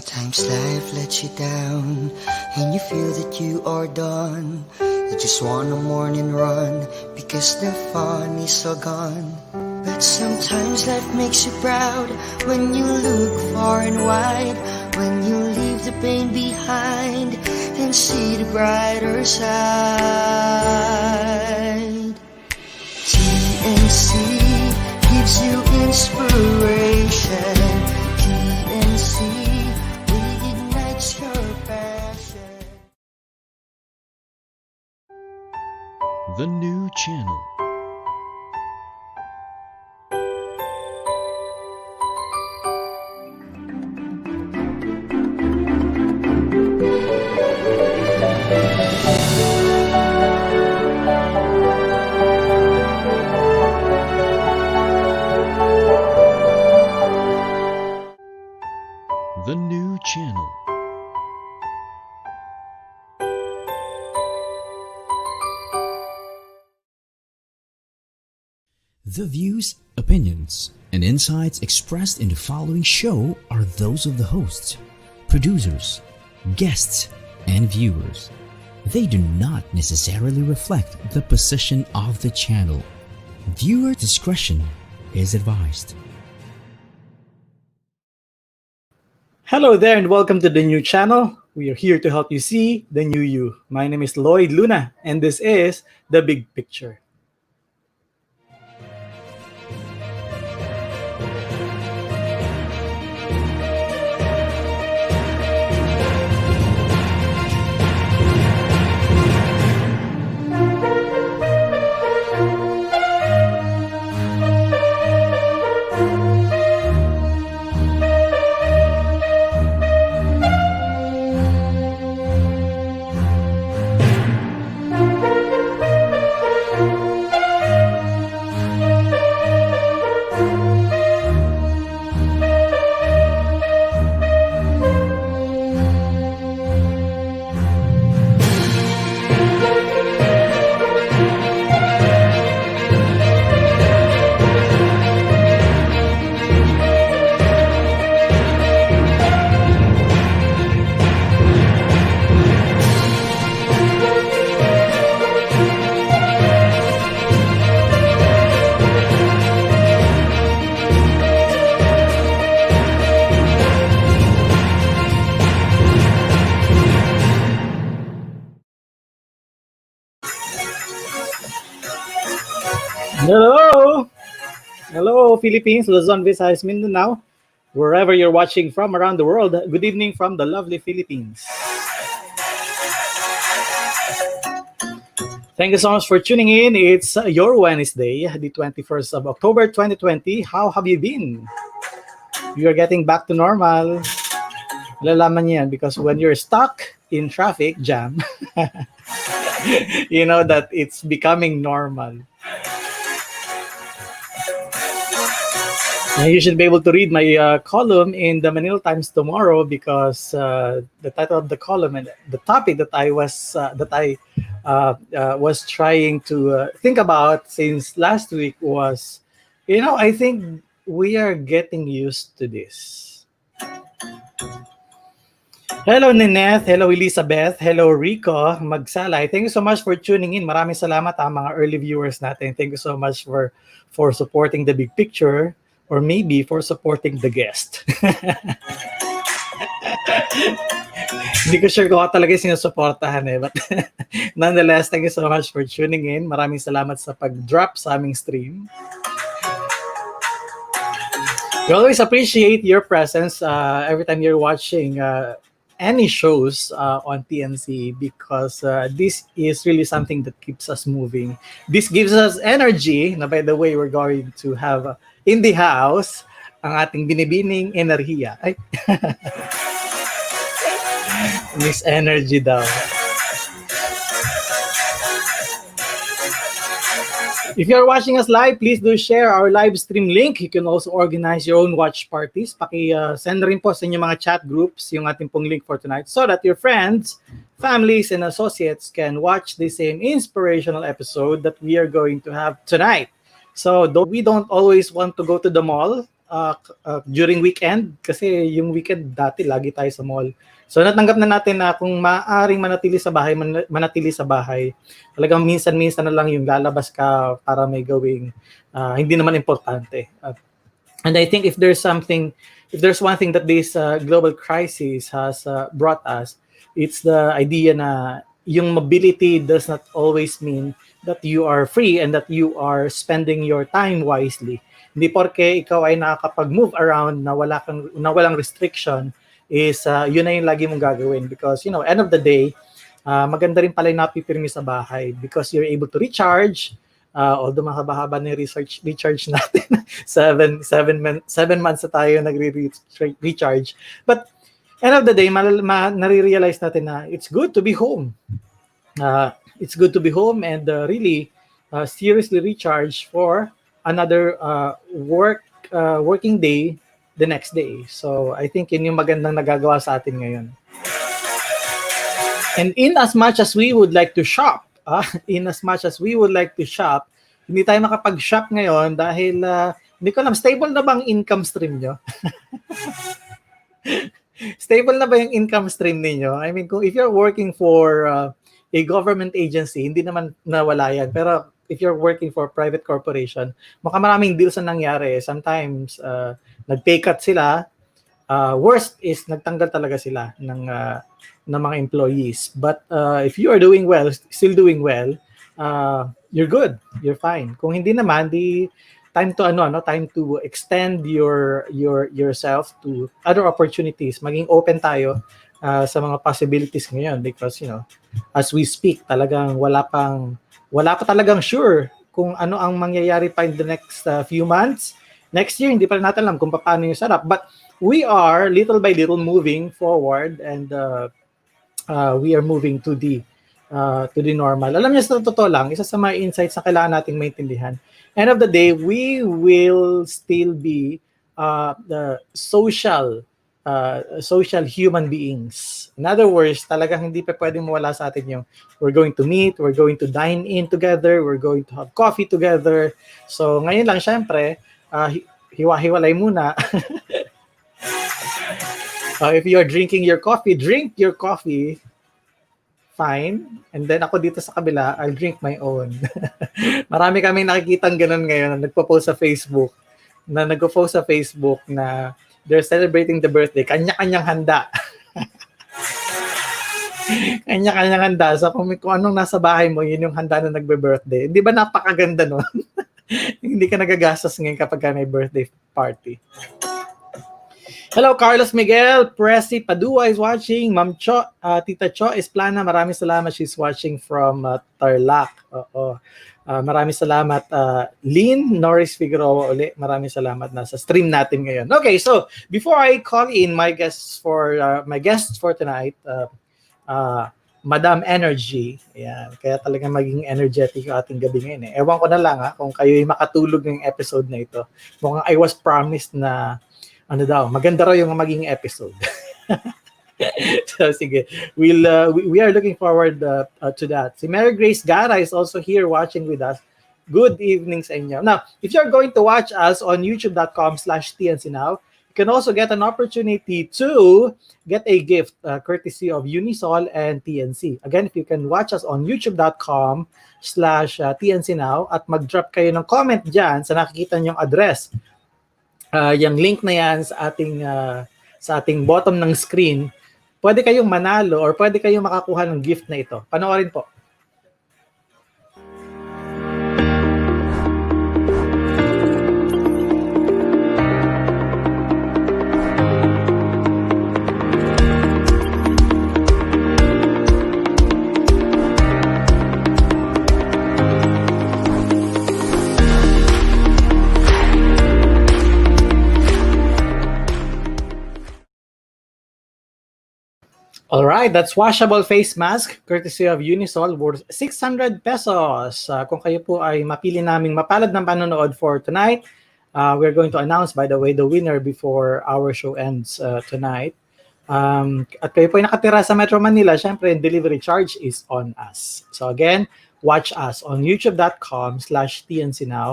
Sometimes life lets you down and you feel that you are done. You just want a morning run because the fun is all gone. But sometimes life makes you proud when you look far and wide, when you leave the pain behind and see the brighter side. TNC gives you inspiration. TNC reignites your passion. The new channel. The new channel. The views, opinions, and insights expressed in the following show are those of the hosts, producers, guests, and viewers. They do not necessarily reflect the position of the channel. Viewer discretion is advised. Hello there and welcome to the new channel. We are here to help you see the new you. My name is Lloyd Luna and this is The Big Picture. Hello! Hello, Philippines, Luzon, Visayas, Mindanao. Wherever you're watching from around the world, good evening from the lovely Philippines. Thank you so much for tuning in. It's your Wednesday, the 21st of October, 2020. How have you been? You're getting back to normal. Lalaman yan because when you're stuck in traffic jam, you know that it's becoming normal. You should be able to read my column in the Manila Times tomorrow because the title of the column and the topic that I was trying to think about since last week was, I think we are getting used to this. Hello, Nineth. Hello, Elizabeth. Hello, Rico Magsalay. Thank you so much for tuning in. Maraming salamat mga early viewers natin. Thank you so much for supporting the big picture. Or maybe for supporting the guest. Hindi ko sure kung ako talaga sinusuportahan But nonetheless, thank you so much for tuning in. Maraming salamat sa pag-drop sa aming stream. We always appreciate your presence every time you're watching any shows on TNC because this is really something that keeps us moving. This gives us energy. Now, by the way, we're going to have in the house ang ating binibining enerhiya. Ay. Miss Energy daw. If you're watching us live, please do share our live stream link. You can also organize your own watch parties. Send rin po sa inyong mga chat groups yung ating pong link for tonight so that your friends, families, and associates can watch the same inspirational episode that we are going to have tonight. So we don't always want to go to the mall during weekend kasi yung weekend dati lagi tayo sa mall. So natanggap na natin na kung maaaring manatili sa bahay, manatili sa bahay. Talagang minsan-minsan na lang yung lalabas ka para may gawing hindi naman importante. And I think if there's one thing that this global crisis has brought us, it's the idea na yung mobility does not always mean that you are free and that you are spending your time wisely. Hindi porke ikaw ay nakakapag-move around na walang restriction is yun na yung lagi mong gagawin because end of the day maganda rin pala yung napipirmi sa bahay because you're able to recharge. Although mahaba-haba na yung recharge natin, 7 months na tayo nagre-recharge. But end of the day, nare-realize natin na it's good to be home. It's good to be home and really seriously recharge for another working day the next day. So I think yun yung magandang nagagawa sa atin ngayon. And in as much as we would like to shop, hindi tayo makapag-shop ngayon dahil hindi ko alam, stable na bang income stream nyo? Stable na ba yung income stream ninyo? I mean, if you're working for a government agency, hindi naman nawala yan. Pero if you're working for a private corporation, maraming deals na nangyari. Sometimes, nag-pay cut sila. Worst is, nagtanggal talaga sila ng mga employees. But if you are doing well, still doing well, you're good. You're fine. Kung hindi naman, time to extend yourself to other opportunities. Maging open tayo sa mga possibilities ngayon because as we speak, talagang wala pa talagang sure kung ano ang mangyayari pa in the next few months. Next year, hindi pa natin alam kung paano yung setup. But we are little by little moving forward and we are moving to the normal. Alam niyo, sa totoo lang, isa sa mga insights na kailangan nating maintindihan. End of the day, we will still be the social human beings. In other words, talagang hindi pa pwedeng mawala sa atin yung we're going to meet, we're going to dine in together, we're going to have coffee together. So ngayon lang, syempre, hiwa-hiwalay muna. If you are drinking your coffee, drink your coffee. Fine. And then ako dito sa kabila, I'll drink my own. Marami kaming nakikitang ganun ngayon na nagpo-post sa Facebook na they're celebrating the birthday. Kanya-kanyang handa. Kanya-kanyang handa. So kung anong nasa bahay mo, yun yung handa na nagbe-birthday. Di ba napakaganda nun? Hindi ka nagagastos ngayon kapag may birthday party. Hello, Carlos Miguel. Presi Padua is watching. Ma'am Cho, Tita Cho Esplana, maraming salamat. She's watching from Tarlac. Maraming salamat. Lynn Norris Figueroa uli. Maraming salamat na sa stream natin ngayon. Okay, so before I call in my guests for tonight, Madam Energy. Ayan, kaya talaga maging energetic yung ating gabi ngayon. Ewan ko na lang kung kayo'y makatulog ng episode na ito. Mukhang I was promised na maganda raw yung maging episode. So sige, we are looking forward to that. Si Mary Grace Gara is also here watching with us. Good evening sa inyo. Now, if you're going to watch us on youtube.com/tncnow, you can also get an opportunity to get a gift courtesy of Unisol and TNC. Again, if you can watch us on youtube.com/tncnow at mag-drop kayo ng comment dyan sa nakikita nyong address. Yung link na yan sa ating bottom ng screen, pwede kayong manalo or pwede kayong makakuha ng gift na ito. Panoorin po. All right, that's washable face mask courtesy of Unisol worth 600 pesos. Kung kayo po ay mapili naming mapalad ng panonood for tonight, we're going to announce, by the way, the winner before our show ends tonight. At kayo po ay nakatira sa Metro Manila, syempre, delivery charge is on us. So again, watch us on youtube.com/tncnow.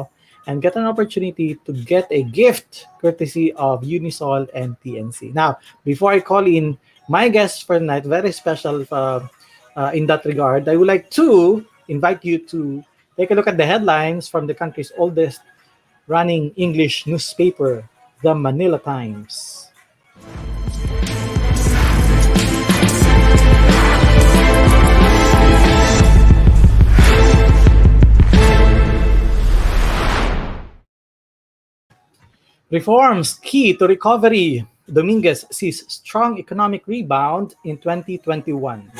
and get an opportunity to get a gift courtesy of Unisol and TNC. Now, before I call in my guest for tonight, very special in that regard, I would like to invite you to take a look at the headlines from the country's oldest running English newspaper, the Manila Times. Reforms key to recovery. Dominguez sees strong economic rebound in 2021.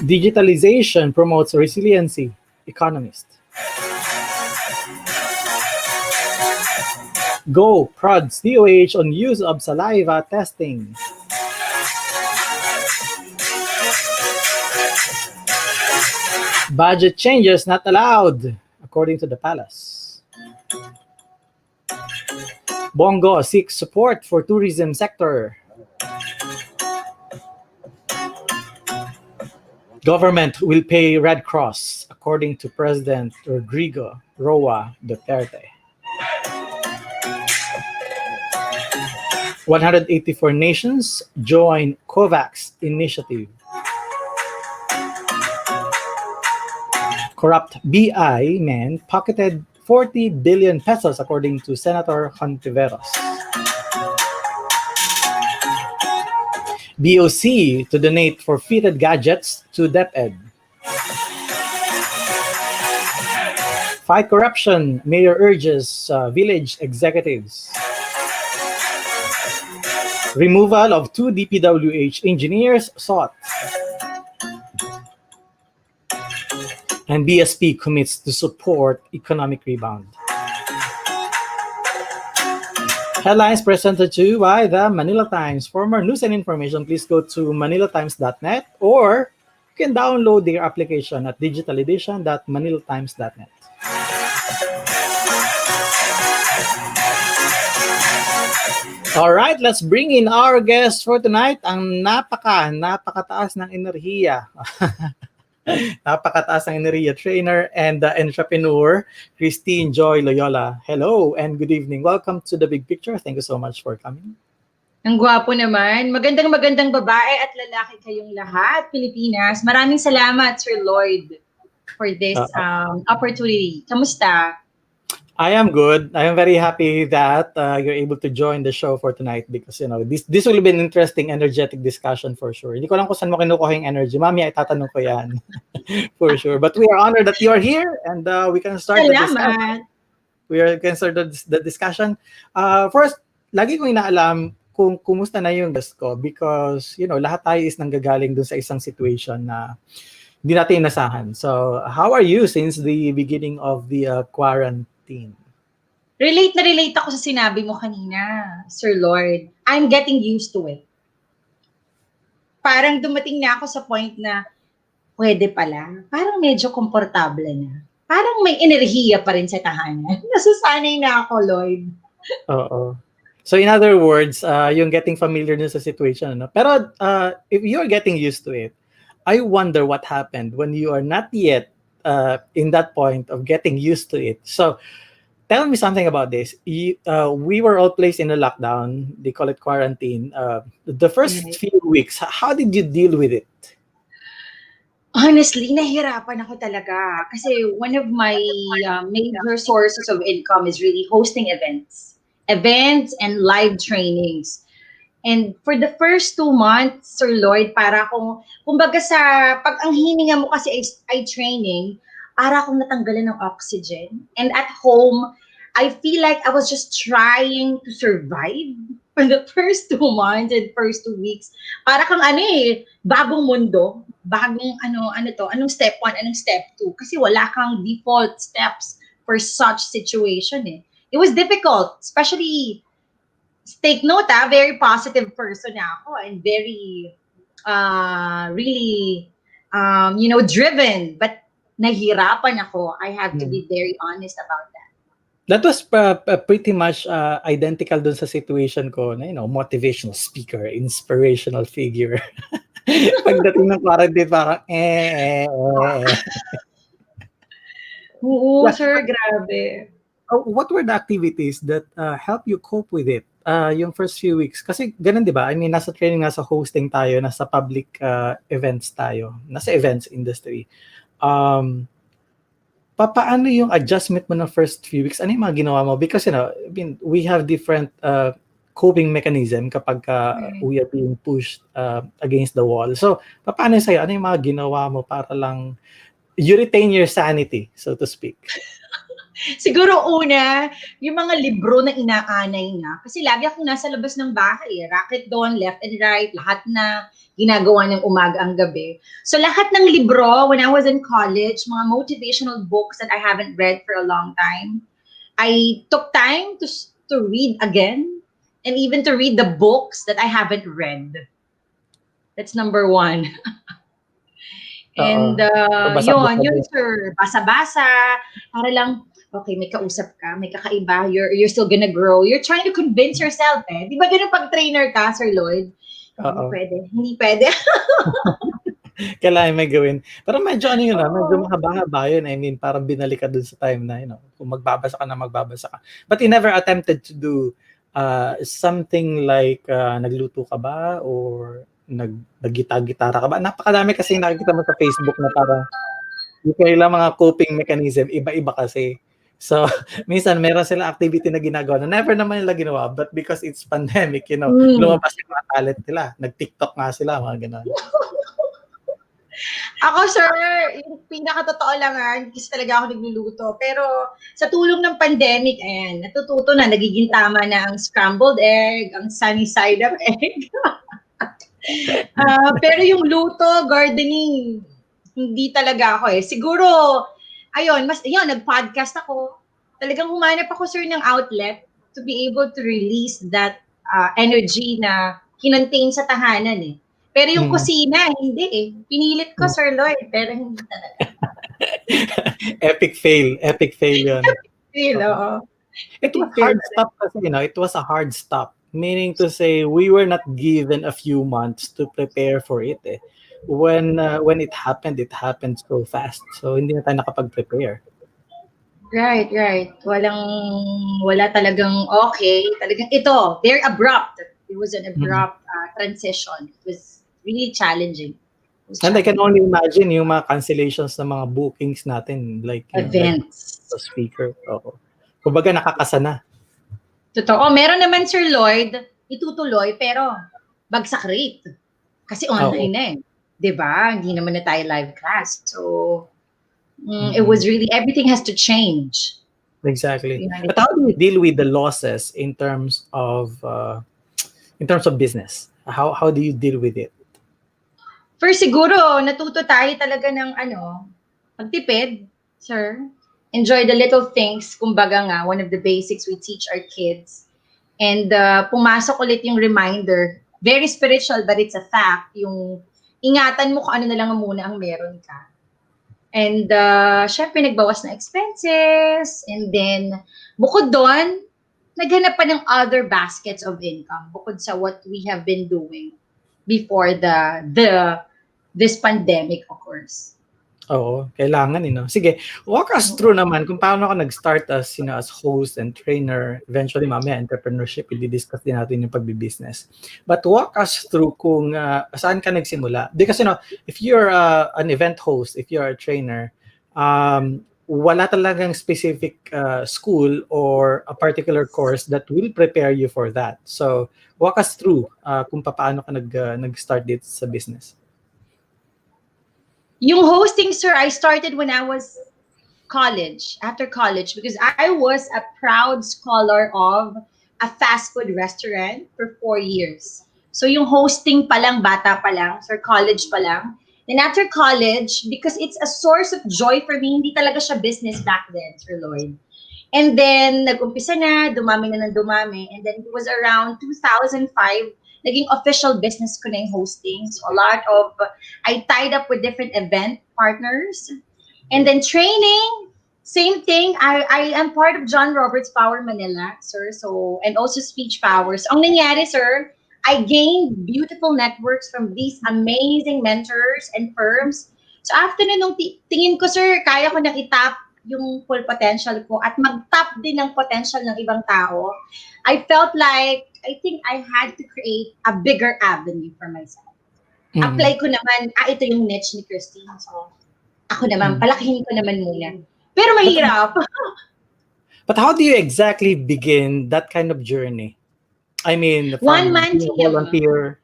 Digitalization promotes resiliency. Economist. Go prods DOH on use of saliva testing. Budget changes not allowed, according to the palace. Bongo seeks support for tourism sector. Government will pay Red Cross, according to President Rodrigo Roa Duterte. 184 nations join COVAX initiative. Corrupt BI men pocketed 40 billion pesos, according to Senator Hontiveros. BOC to donate for fitted gadgets to DepEd. Fight corruption, mayor urges village executives. Removal of 2 DPWH engineers sought. And BSP commits to support economic rebound. Headlines presented to you by the Manila Times. For more news and information, please go to manilatimes.net or you can download their application at digitaledition.manilatimes.net. All right, let's bring in our guest for tonight, ang napakataas ng enerhiya. Napakataas ng enerhiya trainer and entrepreneur, Kristine Joy Loyola. Hello and good evening. Welcome to The Big Picture. Thank you so much for coming. Ang gwapo naman. Magandang babae at lalaki kayong lahat, Pilipinas. Maraming salamat, Sir Lloyd, for this opportunity. Kamusta? I am good. I am very happy that you're able to join the show for tonight because, you know, this will be an interesting, energetic discussion for sure. Hindi ko lang kung saan mo kinukuha yung energy. Mami, ay tatanong ko yan for sure. But we are honored that you are here and we can start the discussion. Can start the discussion. First, lagi kong inaalam kung kumusta na yung guest ko because, you know, lahat tayo is nanggagaling dun sa isang situation na hindi natin inasahan. So, how are you since the beginning of the quarantine? Relate ako sa sinabi mo kanina, Sir Lord. I'm getting used to it. Parang dumating na ako sa point na pwede pala. Parang medyo komportable na. Parang may enerhiya pa rin sa tahanan. Nasusanay na ako, Lloyd. Oo. So in other words, yung getting familiar dun sa situation. No? Pero if you're getting used to it, I wonder what happened when you are not yet in that point of getting used to it. So, tell me something about this. We were all placed in a lockdown. They call it quarantine. The first few weeks, how did you deal with it? Honestly, nahirapan ako talaga. Kasi one of my major sources of income is really hosting events and live trainings. And for the first 2 months, Sir Lloyd, para akong, kumbaga pag ang hininga mo kasi ay training, para akong natanggalan ng oxygen. And at home, I feel like I was just trying to survive for the first 2 months and first 2 weeks. Para kang bagong mundo, bagong anong step 1, anong step 2. Kasi wala kang default steps for such situation It was difficult, especially take note, very positive person ako and very, really, driven. But nahirapan ako. I have to be very honest about that. That was pretty much identical dun sa situation ko na, motivational speaker, inspirational figure. Pagdating ng quarantine, parang Oo, Yeah. sir, grabe. What were the activities that help you cope with it? Yung first few weeks. Kasi ganun, di ba? I mean, nasa training, nasa hosting tayo, nasa public events tayo, nasa events industry. Um, paano yung adjustment mo ng first few weeks? Ano yung mga ginawa mo? Because, I mean, we have different coping mechanism kapag Right. we are being pushed against the wall. So, paano sa'yo? Ano yung mga ginawa mo para lang you retain your sanity, so to speak? Siguro una, yung mga libro na inaanay na. Kasi lagi akong nasa labas ng bahay. Racket doon, left and right, lahat na ginagawa ng umaga ang gabi. So lahat ng libro, when I was in college, mga motivational books that I haven't read for a long time, I took time to read again and even to read the books that I haven't read. That's number one. Oo. And Basa-basa yun din. sir, basa-basa, para lang, okay, may kausap ka, may kakaiba, you're still gonna grow. You're trying to convince yourself eh. Di ba ganun pag trainer ka, Sir Lloyd? Hindi Oo. pwede, hindi pwede. Kailangan may gawin. Pero medyo ano yun, medyo Oo. mahaba-haba yun. I mean, parang binalik ka dun sa time na, kung magbabasa ka na magbabasa ka. But you never attempted to do something like nagluto ka ba or naggita-gitara ka ba? Napakadami kasi nakikita mo sa Facebook na parang yung kailang mga coping mechanism, iba-iba kasi. So, minsan meron sila activity na ginagawa na never naman nila ginawa, but because it's pandemic, Mm. lumabas yung mga talent nila. Nag-TikTok nga sila, mga ganon. Ako, sir, yung pinakatotoo lang hindi kasi talaga ako nagluluto. Pero sa tulong ng pandemic, ayan, natututo na, nagiging tama na ang scrambled egg, ang sunny side up egg. Pero yung luto, gardening, hindi talaga ako eh. Siguro, ayun, nag-podcast ako. Talagang humanap ako, sir, ng outlet to be able to release that energy na kinontain sa tahanan eh. Pero yung Mm. kusina, hindi eh. Pinilit ko, Sir Lloyd, pero hindi talaga. Epic fail. Epic fail yun. Feel, Oo. oo. It was Feel hard stop kasi, it was a hard stop. Meaning to say, we were not given a few months to prepare for it eh. When it happened so fast. So, hindi na tayo nakapag-prepare. Right, right. Wala talagang okay. Talagang ito, very abrupt. It was an abrupt transition. It was really challenging. And I can only imagine yung mga cancellations ng mga bookings natin, like, like Events. the speaker. Oo. Kumbaga, nakakasana. Totoo. Meron naman, Sir Lloyd, itutuloy, pero bagsak rate. Kasi online na eh. 'Di ba? Hindi naman na tayo live class. So, it was really, everything has to change. Exactly. But how do you deal with the losses in terms of business? How do you deal with it? First, siguro, natuto tayo talaga ng magtipid, sir. Enjoy the little things. Kumbaga nga, one of the basics we teach our kids. And pumasok ulit yung reminder. Very spiritual, but it's a fact. Yung ingatan mo kung ano na lang muna ang meron ka. And syempre, nagbawas na expenses. And then, bukod doon, naghanap pa ng other baskets of income bukod sa what we have been doing before this pandemic occurs. Oo, kailangan Sige, walk us through naman kung paano ka nag-start as, as host and trainer. Eventually, mamaya, entrepreneurship, i-discuss din natin yung pagbi-business. But walk us through kung saan ka nagsimula. Because, if you're an event host, if you're a trainer, wala talagang specific school or a particular course that will prepare you for that. So, walk us through kung paano ka nag-start dito sa business. Yung hosting, sir, I started when I was after college, because I was a proud scholar of a fast food restaurant for 4 years. So yung hosting pa lang, bata pa lang, sir, college pa lang. Then after college, because it's a source of joy for me, hindi talaga siya business back then, Sir Lloyd. And then, nag-umpisa na, dumami na ng dumami. And then it was around 2005, naging official business ko na yung hosting. So I tied up with different event partners. And then training, same thing. I am part of John Roberts Power Manila, sir. So, and also Speech Powers. Ang nangyari, sir, I gained beautiful networks from these amazing mentors and firms. So after na nung tingin ko, sir, kaya ko nakitap yung full potential ko at mag-tap din ng potential ng ibang tao. I felt like, I think I had to create a bigger avenue for myself. Apply ko naman, ito yung niche ni Kristine. So, ako naman, palakihin ko naman muna. Pero mahirap. But how do you exactly begin that kind of journey? I mean, from One-man being a team.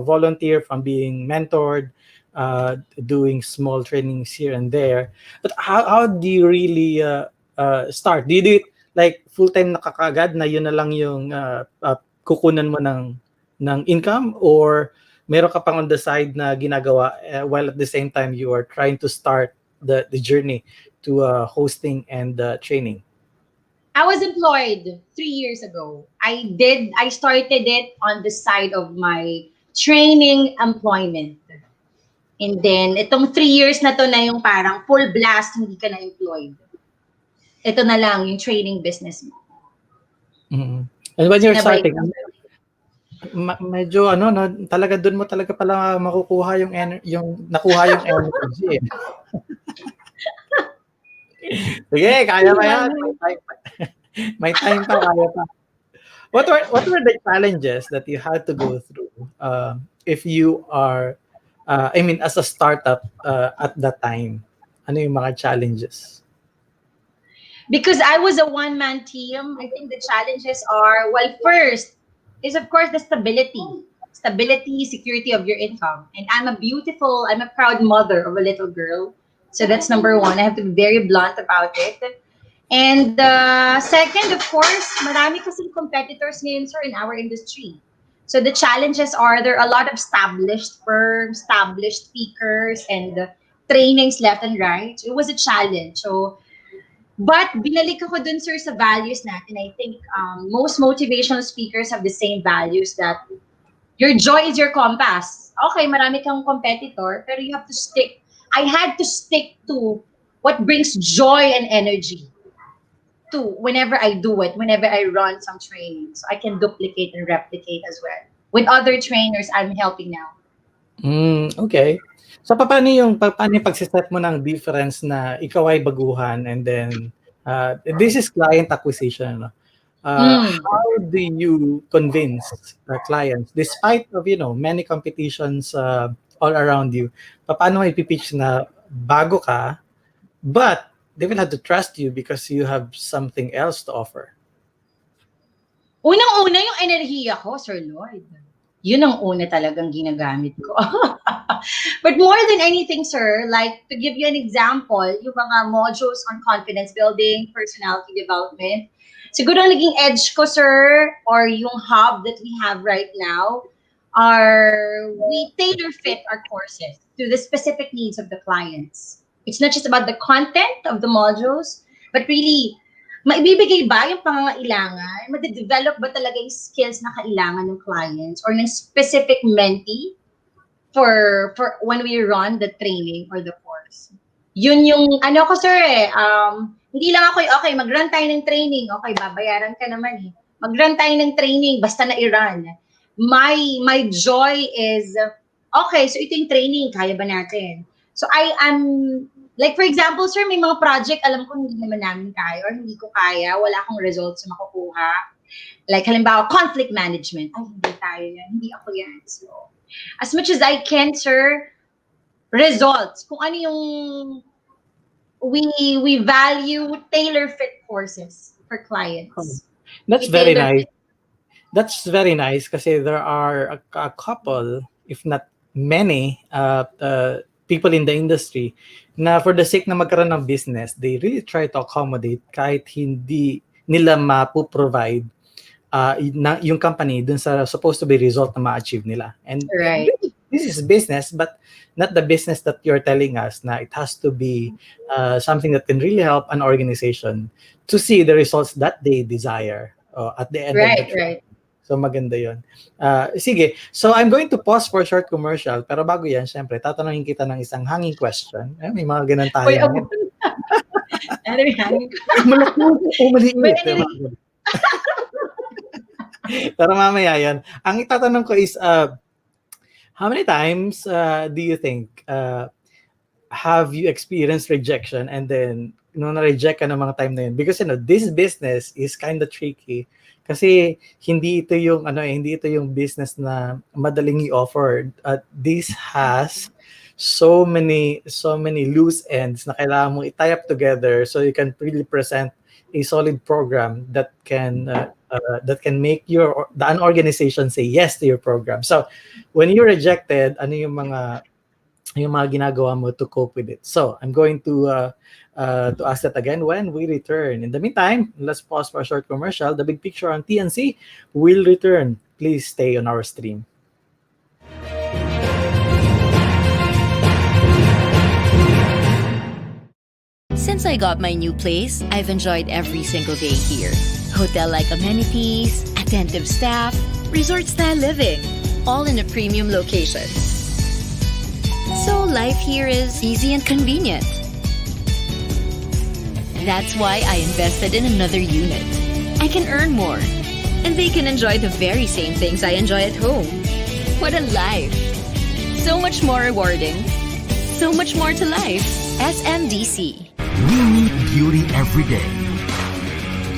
volunteer, from being mentored, doing small trainings here and there. But how do you really start? Do you do it like full-time nakakagad na yun na lang yung kukunan mo ng income, or meron ka pang on the side na ginagawa while at the same time you are trying to start the journey to hosting and training? I was employed 3 years ago. I started it on the side of my training employment. And then, itong 3 years na to na yung parang full blast, hindi ka na employed. Ito na lang, yung training business mo. And when you're Never starting, medyo no, talaga doon mo talaga pala makukuha yung nakuha yung energy. Sige, kaya pa yan. May time pa, kaya pa. What were the challenges that you had to go through if you are, as a startup at that time? Ano yung mga challenges? Because I was a one-man team, I think the challenges are, well, first is, of course, the stability, security of your income. And I'm a proud mother of a little girl. So that's number one. I have to be very blunt about it. And second, of course, marami kasing competitors ngayon, sir, in our industry. So the challenges are, there are a lot of established firms, established speakers, and trainings left and right. So it was a challenge. So, but binalik ako dun, sir, sa values natin. I think most motivational speakers have the same values, that your joy is your compass. Okay, marami kang competitor, pero you have to stick. I had to stick to what brings joy and energy to whenever I do it, whenever I run some training. So I can duplicate and replicate as well with other trainers I'm helping now. Okay. So paano yung pagsiset mo ng difference na ikaw ay baguhan, and then this is client acquisition, no? How do you convince clients despite of many competitions all around you? Paano mo ipipitch na bago ka, but they will have to trust you because you have something else to offer? Unang-una yung enerhiya ko, Sir Lloyd. Yun ang una talagang ginagamit ko. But more than anything, sir, like to give you an example, yung mga modules on confidence building, personality development, siguro ang naging edge ko, sir, or yung hub that we have right now, are we tailor fit our courses to the specific needs of the clients. It's not just about the content of the modules, but really, maibibigay ba yung pangangailangan? Made-develop ba talaga yung skills na kailangan ng clients or ng specific mentee for when we run the training or the course? Yun yung, ano ko, sir, hindi lang ako, okay, mag-run tayo ng training, okay, babayaran ka naman eh. Mag-run tayo ng training, basta na i-run. My joy is, okay, so ito yung training, kaya ba natin? So I am, like for example, sir, may mga project, alam ko hindi naman namin kaya or hindi ko kaya, wala akong results na makukuha. Like halimbawa, conflict management. Ay, hindi tayo yan, hindi ako yan. So, as much as I can, sir, results. Kung ano yung, we value tailor-fit courses for clients. That's very nice. That's very nice kasi there are a couple, if not many, people in the industry na for the sake na magkaroon ng business, they really try to accommodate kahit hindi nila ma-provide yung company dun sa supposed to be result na ma-achieve nila. And right. This is business, but not the business that you're telling us na it has to be something that can really help an organization to see the results that they desire at the end of the trip. Right. So maganda yun. Sige, so I'm going to pause for a short commercial, pero bago yan, syempre, tatanungin kita ng isang hanging question. May mga ganun tayo. Ano yung hanging question? Maliit. Pero mamaya yan. Ang itatanong ko is, how many times do you think have you experienced rejection and then nung na-reject ka ng mga time na yun? Because this business is kind of tricky kasi hindi ito yung hindi ito yung business na madaling i-offer. This has so many loose ends na kailangan mong i-tie up together so you can really present a solid program that can make an organization say yes to your program. So when you're rejected, ano yung mga ginagawa mo to cope with it? So I'm going to ask that again when we return. In the meantime, let's pause for a short commercial. The big picture on TNC will return. Please stay on our stream. Since I got my new place, I've enjoyed every single day here. Hotel-like amenities, attentive staff, resort-style living, all in a premium location. So life here is easy and convenient. That's why I invested in another unit. I can earn more, and they can enjoy the very same things I enjoy at home. What a life! So much more rewarding. So much more to life. SMDC. We need beauty every day.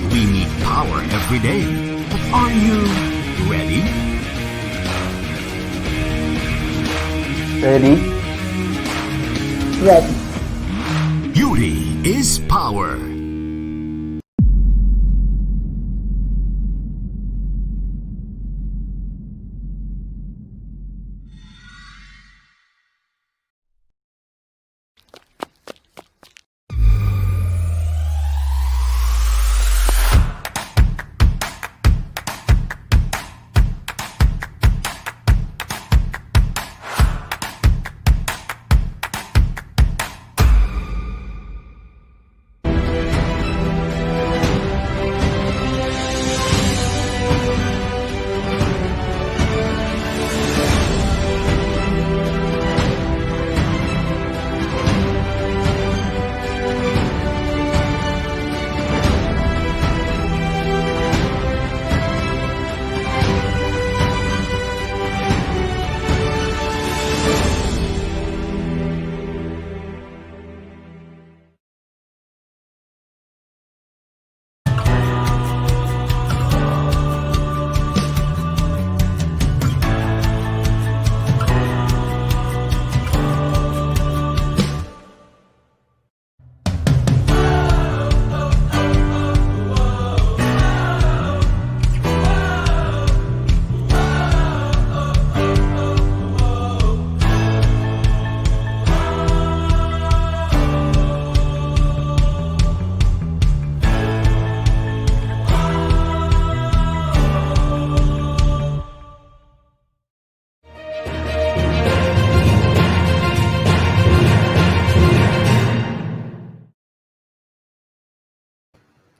We need power every day. But are you ready? Ready? Ready. Beauty is power.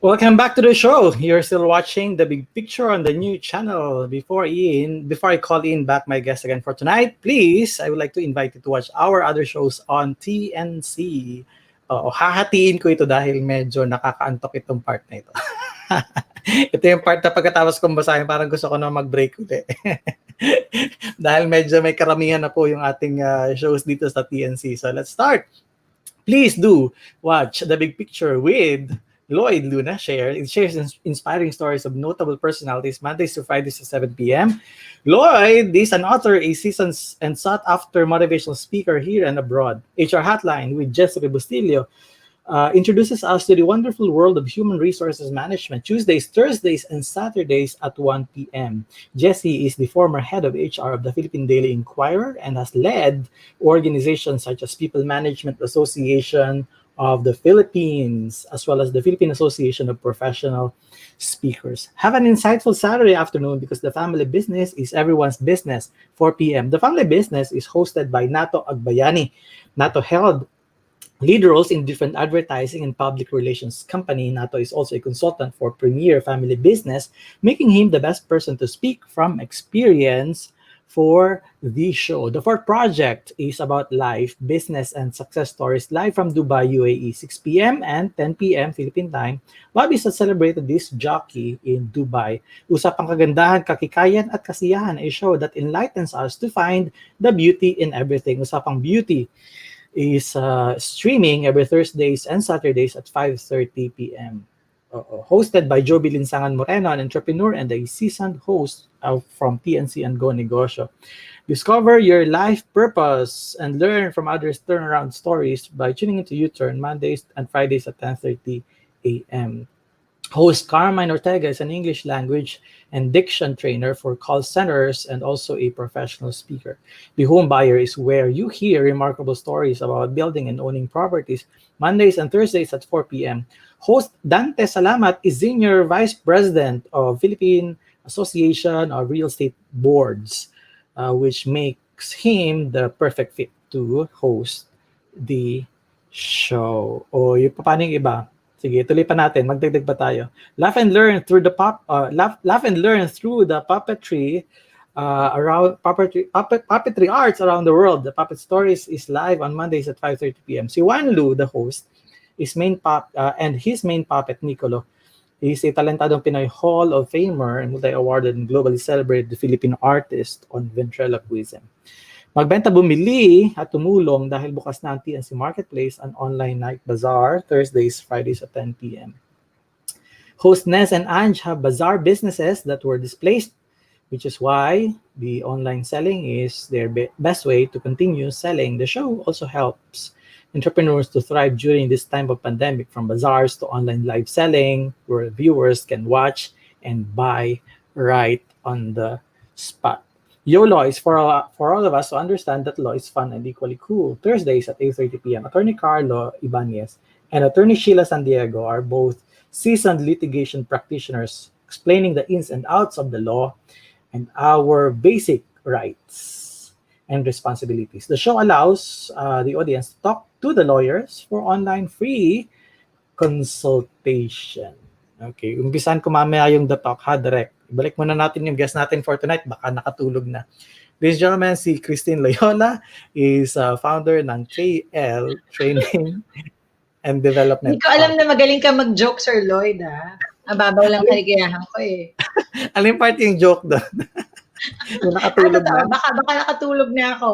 Welcome back to the show. You're still watching The Big Picture on the new channel. Before I call in back my guest again for tonight, please, I would like to invite you to watch our other shows on TNC. Hahatiin ko ito dahil medyo nakakaantok itong part na ito. Ito yung part na pagkatapos kong basahin, parang gusto ko na mag-break ulit. Dahil medyo may karamihan na po yung ating shows dito sa TNC. So let's start. Please do watch The Big Picture with Lloyd Luna. It shares inspiring stories of notable personalities Mondays to Fridays at 7 p.m. Lloyd is an author, a seasoned and sought-after motivational speaker here and abroad. HR Hotline with Jessica Bustillo introduces us to the wonderful world of human resources management Tuesdays, Thursdays, and Saturdays at 1 p.m. Jessie is the former head of HR of the Philippine Daily Inquirer and has led organizations such as People Management Association of the Philippines, as well as the Philippine Association of Professional Speakers. Have an insightful Saturday afternoon because the family business is everyone's business, 4 p.m. The family business is hosted by Nato Agbayani. Nato held lead roles in different advertising and public relations company. Nato is also a consultant for Premier Family Business, making him the best person to speak from experience for the show. The fourth project is about life, business, and success stories live from Dubai, UAE, 6 p.m. and 10 p.m. Philippine time. Bobby has celebrated this jockey in Dubai. Usapang kagandahan, kakikayan, at kasiyahan, a show that enlightens us to find the beauty in everything. Usapang beauty is streaming every Thursdays and Saturdays at 5:30 p.m. Hosted by Joby Linsangan Moreno, an entrepreneur and a seasoned host from TNC and Go Negosyo. Discover your life purpose and learn from others' turnaround stories by tuning into U-Turn Mondays and Fridays at 10:30 a.m. Host Carmine Ortega is an English language and diction trainer for call centers and also a professional speaker. The Home Buyer is where you hear remarkable stories about building and owning properties Mondays and Thursdays at 4 p.m. Host Dante Salamat is Senior Vice President of Philippine Association of Real Estate Boards, which makes him the perfect fit to host the show. O, yung paano yung iba? Sige, tuloy pa natin. Magdagdag pa tayo. Laugh and learn through the puppetry around puppetry arts around the world. The Puppet Stories is live on Mondays at 5:30 p.m. Si Juan Lu, the host, is and his main puppet Nicolo is a talentadong Pinoy Hall of Famer and multi-awarded and globally celebrated Filipino artist on ventriloquism. Magbenta, bumili at tumulong dahil bukas na ang TNC Marketplace and online night bazaar Thursdays, Fridays at 10 p.m. Host Ness and Ange have bazaar businesses that were displaced, which is why the online selling is their best way to continue selling. The show also helps entrepreneurs to thrive during this time of pandemic, from bazaars to online live selling, where viewers can watch and buy right on the spot. YOLO is for all of us to understand that law is fun and equally cool. Thursdays at 8:30 p.m. Attorney Carlo Ibanez and Attorney Sheila San Diego are both seasoned litigation practitioners explaining the ins and outs of the law and our basic rights and responsibilities. The show allows the audience to talk to the lawyers for online free consultation. Okay, umpisan ko mamaya yung The Talk, ha, direct. Ibalik muna natin yung guest natin for tonight, baka nakatulog na. Ladies and gentlemen, si Kristine Loyola is founder ng KL Training and Development. Hindi ko alam na magaling ka mag-joke, Sir Lloyd, ha? Mababaw lang kaligayahan ko, eh. Alin part yung joke doon? Yung nakatulog na? Baka nakatulog na ako.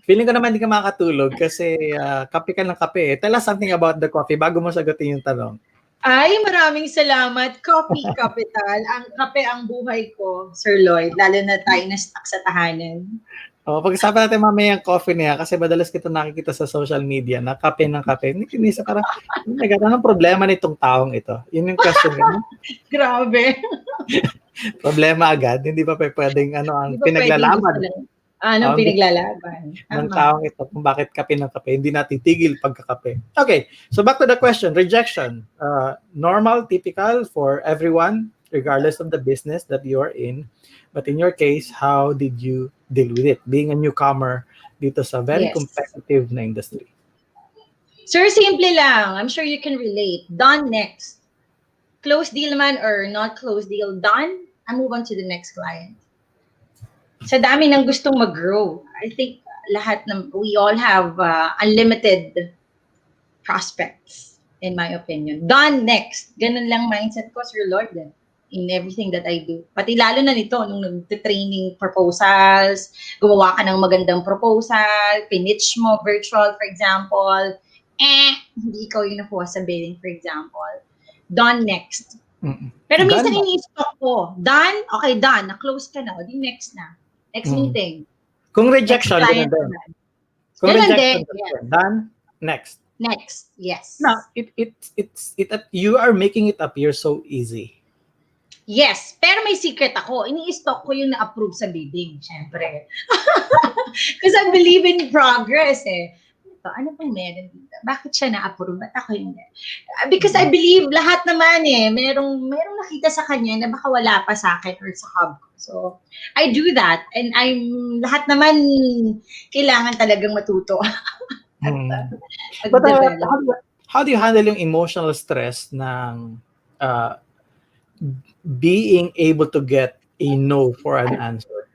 Feeling ko naman hindi ka makatulog kasi kape ka ng kape. Tell us something about the coffee bago mo sagutin yung tanong. Ay, maraming salamat. Coffee Capital. Ang kape ang buhay ko, Sir Lloyd. Lalo na tayo na stuck sa tahanan. Pag-usapan natin mamaya yung coffee niya kasi madalas kita nakikita sa social media na kape ng kape. Kinisa parang, anong problema nitong taong ito? Yun yung question niya. Grabe. Problema agad. Hindi ba pwedeng ang pinaglalaban? Pinaglalaban? Ng taong ito kung bakit kape ng kape. Hindi natitigil pagkakape. Okay, so back to the question. Rejection. Normal, typical for everyone, regardless of the business that you're in. But in your case, how did you deal with it? Being a newcomer dito sa very competitive na industry. Sir, simple lang. I'm sure you can relate. Done next. Close deal man or not close deal, done. I move on to the next client. Sa dami ng gustong mag-grow, I think we all have unlimited prospects, in my opinion. Done next. Ganun lang mindset ko, Sir Lord, in everything that I do. Pati lalo na nito, nung nag-training proposals, gumawa ka ng magandang proposal, pinitch mo, virtual, for example, hindi ikaw yung nakuha sa billing, for example. Done next. Mm-mm. Pero minsan ini-stop ko. Done? Okay, done. Na-close ka na. O di next na. Next meeting. Kung rejection, ganun din. Kung rejection, done, next. Next, yes. No, you are making it appear so easy. Yes, pero may secret ako. Ini-stock ko yung na-approve sa bidding, syempre. Because I believe in progress, eh. Ano pang meron dito? Bakit siya na-approve? Ba't ako hindi? Because I believe lahat naman merong nakita sa kanya na baka wala pa sa akin or sa hub ko. So, I do that. And lahat naman kailangan talagang matuto. But how do you handle yung emotional stress ng being able to get a no for an answer?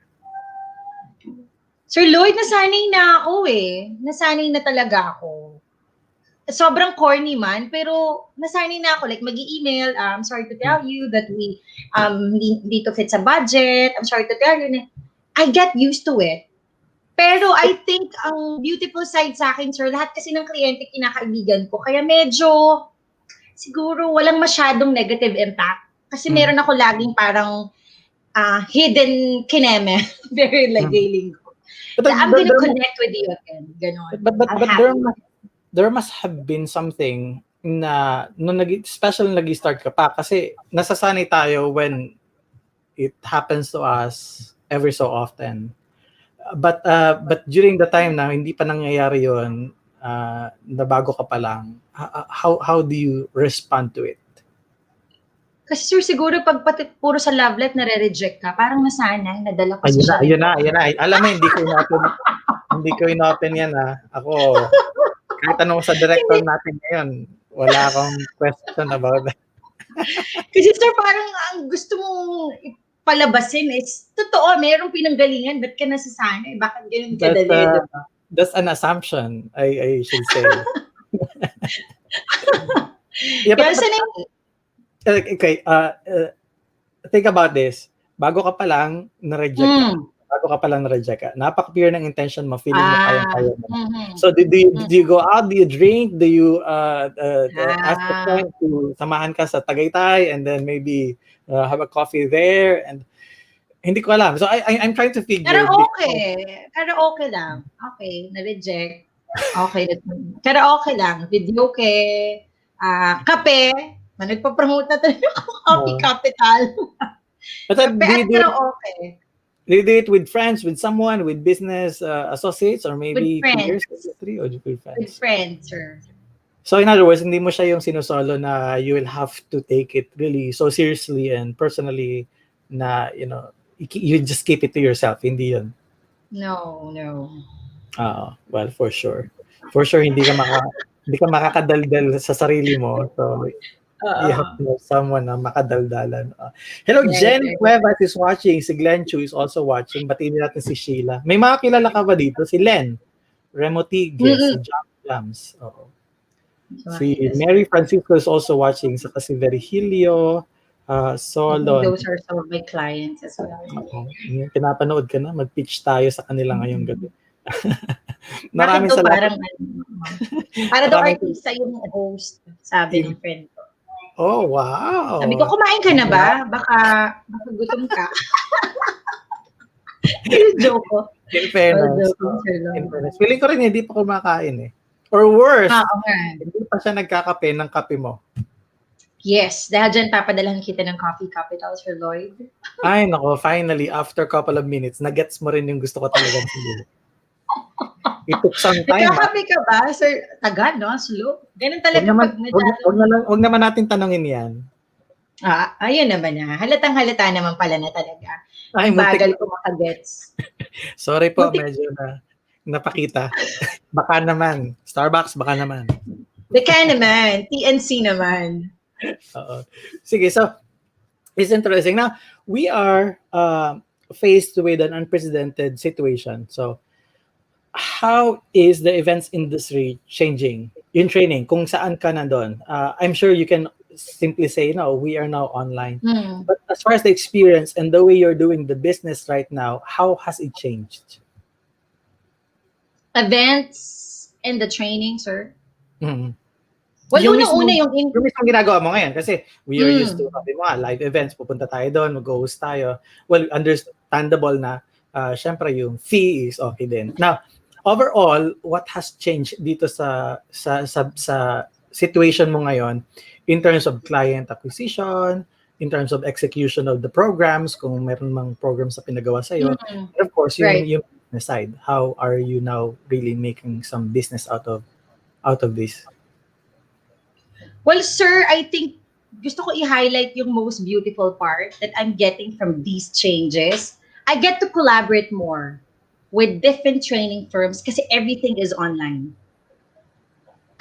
Sir Lloyd, nasanay na ako eh. Nasanay na talaga ako. Sobrang corny man, pero nasanay na ako. Like, mag-email, I'm sorry to tell you that we, hindi to fit sa budget. I'm sorry to tell you. I get used to it. Pero I think ang beautiful side sa akin, sir, lahat kasi ng kliyente kinakaibigan ko. Kaya medyo, siguro, walang masyadong negative impact. Kasi meron ako laging parang hidden kineme. Very like feeling ko. I'm gonna connect with you again. Ganon. But there must have been something na nung especially nag-start ka pa kasi nasasanay tayo when it happens to us every so often. But during the time na hindi pa nangyayari yon, na bago ka pa lang, how do you respond to it? Kasi sir, siguro pag puro sa love life nare-reject ka, parang nasanay, nadala ko Ayun siya. Ayun na. Alam mo, hindi ko in-open yan ha. Ako, kahit tanong sa director natin ngayon, wala akong question about that. Kasi sir, parang ang gusto mong palabasin is, totoo, mayroong pinanggalingan, ba't ka nasasanay? Bakit ganun kadali? That's an assumption, I should say. Yeah, but, okay, think about this. Bago ka pa lang, na-reject ka. Napaka-pure ng intention mo, feeling mo kaya mo. So, do you go out? Do you drink? Do you ask a friend to samahan ka sa Tagaytay and then maybe have a coffee there? And hindi ko alam. So, I'm trying to figure. Karaoke lang. Okay, na-reject. Okay. Karaoke lang. Videoke. Kape. Nagpa-promote na talaga ako. Coffee capital. But karaoke. Do you do it with friends, with someone, with business associates, or maybe with friends. With friends? With friends, sir. So in other words, hindi mo siya yung sinosolo na you will have to take it really so seriously and personally na, you just keep it to yourself. Hindi yun. No. Well, for sure. For sure, hindi ka makakadaldal sa sarili mo. So, you have to know someone na makadaldalan. Hello, Jen Cuevas is watching. Si Glenn Chu is also watching. Batiin natin si Sheila. May mga kilala ka ba dito? Si Len Remotigue, si John Jams. Si Mary Francisco is also watching. Saka si Vergilio, Solon. Those are some of my clients as well. Pinapanood ka na. Mag-pitch tayo sa kanila ngayong gabi. Maraming salamat. Para daw artista yung host, sabi ng friend ko. Oh, wow. Sabi ko, kumain ka na ba? Baka gutom ka. Joke ko. In fairness. Feeling ko rin hindi pa kumakain eh. Or worse, hindi pa siya nagkakape ng kape mo. Yes, dahil dyan papadalahan kita ng coffee capital, Sir Lloyd. Ay, nako, finally, after a couple of minutes, nagets mo rin yung gusto ko talaga. It took some time. Nagkakape ka ba, Sir? Tagal, no? Slow. Ganun talaga Huwag naman natin tanongin yan. Ayun naman na. Halatang-halata naman pala na talaga. Ay, bagal ko makagets. Sorry po, medyo napakita. Baka naman. Starbucks, baka naman. Baka naman. TNC naman. Sige, so, it's interesting. Now, we are faced with an unprecedented situation. So, how is the events industry changing in training? Kung saan ka nandun? I'm sure you can simply say, no, we are now online. But as far as the experience and the way you're doing the business right now, how has it changed? Events and the training, sir? Well, una yung mismong ginagawa mo ngayon kasi we are used to live events, pupunta tayo doon, mag-host tayo. Well, understandable na syempre yung fee is okay din. Now, overall, what has changed dito sa situation mo ngayon in terms of client acquisition, in terms of execution of the programs, kung meron mang programs na pinagawa sa'yo, and of course, yung business side, how are you now really making some business out of this? Well, sir, I think gusto ko i-highlight yung most beautiful part that I'm getting from these changes. I get to collaborate more with different training firms kasi everything is online.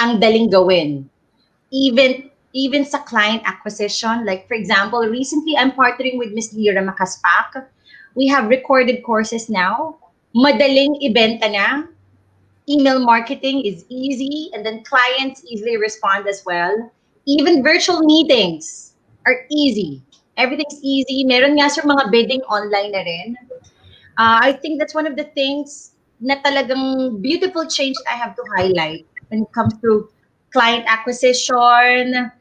Ang daling gawin. Even sa client acquisition, like for example, recently I'm partnering with Miss Lira Makaspak. We have recorded courses now madaling ibenta na. Email marketing is easy, and then clients easily respond as well. Even virtual meetings are easy. Everything's easy. Meron nga sir mga bidding online na rin. I think that's one of the things na talagang beautiful change that I have to highlight when it comes to client acquisition.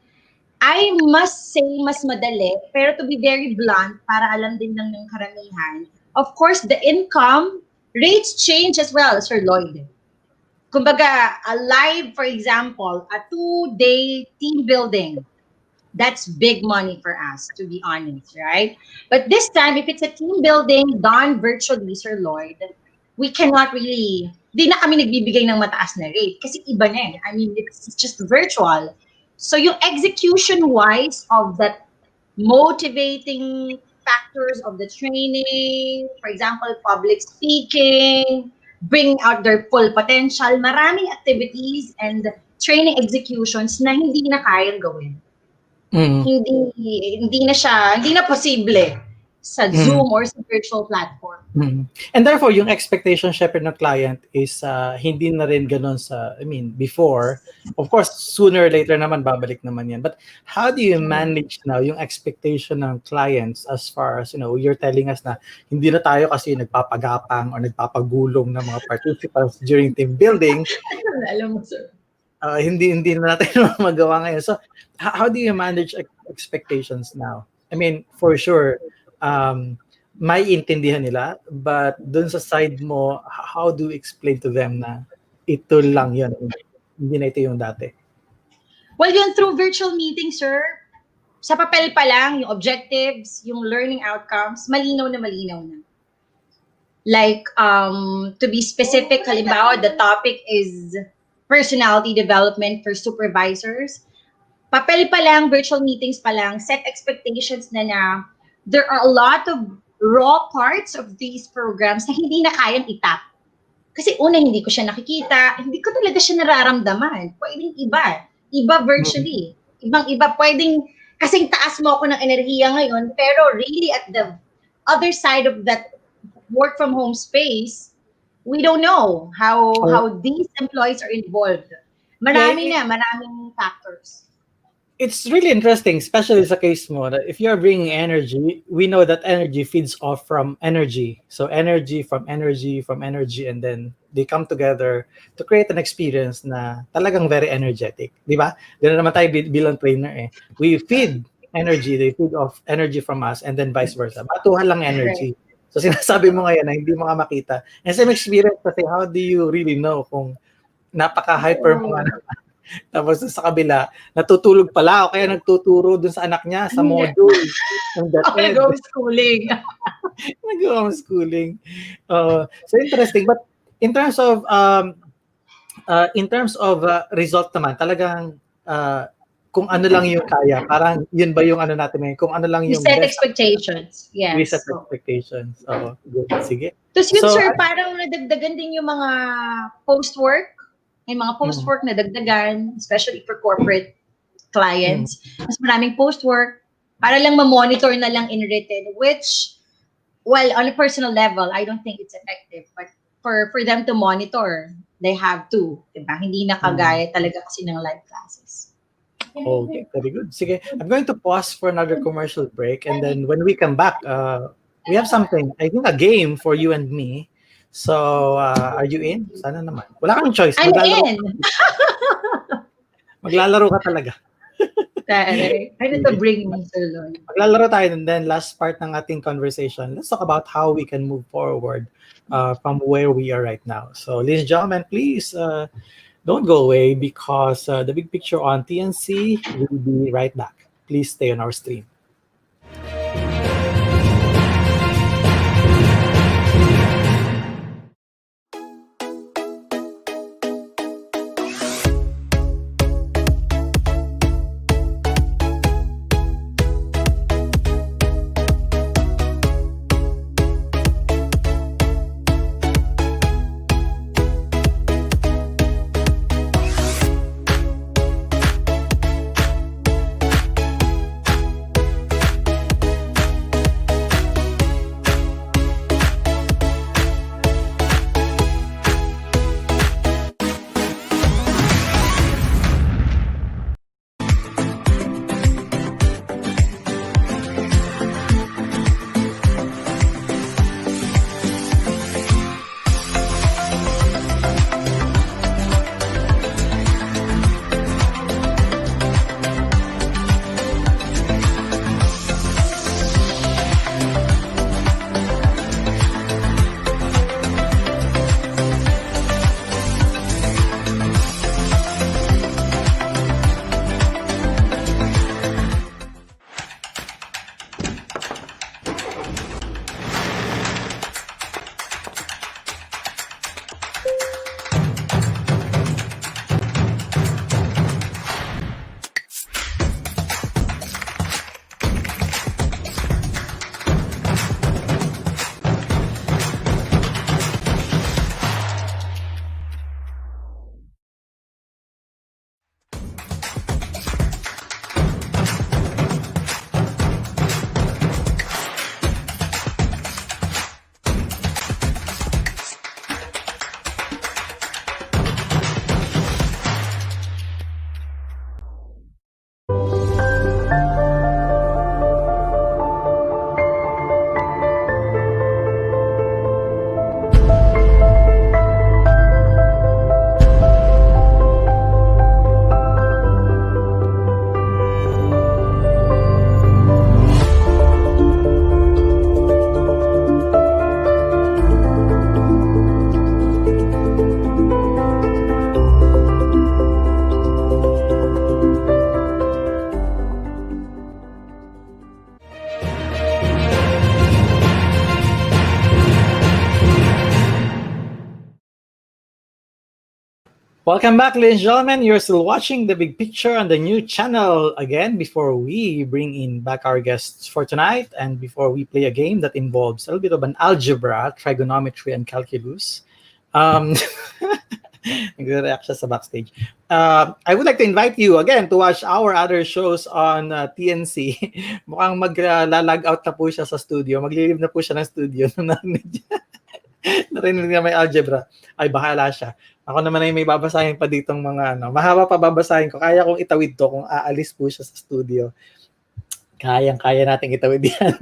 I must say mas madali, pero to be very blunt, para alam din ng karamihan, of course, the income rates change as well, Sir Lloyd. Kumbaga, a live, for example, a 2-day team building, that's big money for us, to be honest, right? But this time, if it's a team building done virtually, Sir Lloyd, we cannot really, di na kami nagbibigay ng mataas na rate kasi iba na eh. I mean, it's just virtual. So yung execution-wise of that motivating factors of the training, for example, public speaking, bring out their full potential, maraming activities and training executions na hindi na kayang gawin. Hindi na posible sa Zoom or sa virtual platform. And therefore, yung expectation syempre ng client is hindi na rin ganun before. Of course, sooner or later naman, babalik naman yan. But how do you manage now yung expectation ng clients as far as, you're telling us na hindi na tayo kasi nagpapagapang or nagpapagulong ng mga participants during team building. Alam mo, sir. Hindi na natin magawa ngayon. So, how do you manage expectations now? I mean, for sure, may intindihan nila, but dun sa side mo, how do you explain to them na ito lang yun, hindi na ito yung dati? Well, yun through virtual meetings, sir, sa papel pa lang, yung objectives, yung learning outcomes, malinaw na. Like, to be specific, halimbawa, the topic is personality development for supervisors. Papel pa lang, virtual meetings pa lang, set expectations na there are a lot of raw parts of these programs na hindi na kayang itap. Kasi una, hindi ko siya nakikita, hindi ko talaga siya nararamdaman. Pwedeng iba virtually. Ibang-iba, pwedeng, kasing taas mo ako ng enerhiya ngayon, pero really at the other side of that work from home space, we don't know how these employees are involved. Maraming factors. It's really interesting, especially sa case mo, that if you're bringing energy, we know that energy feeds off from energy. So energy from energy, and then they come together to create an experience na talagang very energetic. Di ba? Ganun naman tayo bilang trainer eh. We feed energy, they feed off energy from us, and then vice versa. Batuhan lang energy. So sinasabi mo ngayon na hindi mo makita. And same experience kasi, how do you really know kung napaka-hyper mo nga naman? Tapos sa kabila, natutulog pala o kaya nagtuturo dun sa anak niya sa module. Nag-homeschooling. Nag-homeschooling. So interesting. But in terms of result naman, talagang kung ano lang yung kaya, parang yun ba yung ano natin ngayon? Kung ano lang yung we set best, expectations. Yes. We set expectations. Good. Sige. Tapos yun, sir, parang nadagdagan din yung mga post-work. May mga post-work na dagdagan, especially for corporate clients. Mas maraming post-work para lang ma-monitor na lang in written, which, well, on a personal level, I don't think it's effective. But for them to monitor, they have to. Diba? Hindi na kagaya talaga kasi ng live classes. Okay, very good. Sige, I'm going to pause for another commercial break, and then when we come back, we have something, I think a game for you and me. So, are you in? Sana naman. Wala kang choice. I'm in! Maglalaro ka talaga. I need to bring me, Sir Lloyd. Maglalaro tayo, and then last part ng ating conversation, let's talk about how we can move forward from where we are right now. So, ladies and gentlemen, please don't go away because the big picture on TNC will be right back. Please stay on our stream. Welcome back, ladies and gentlemen. You're still watching The Big Picture on the new channel. Again, before we bring in back our guests for tonight and before we play a game that involves a little bit of an algebra, trigonometry, and calculus, um, nagre-react siya sa backstage. I would like to invite you again to watch our other shows on TNC. Mukhang mag-lag out na po siya sa studio. Maglilib na po siya ng studio. Narinig niya may algebra. Ay, bahala siya. Ako naman ay may babasahin pa ditong mga mahaba pa babasahin ko. Kaya kong itawid to kung aalis po siya sa studio. Kayang-kaya nating itawid yan.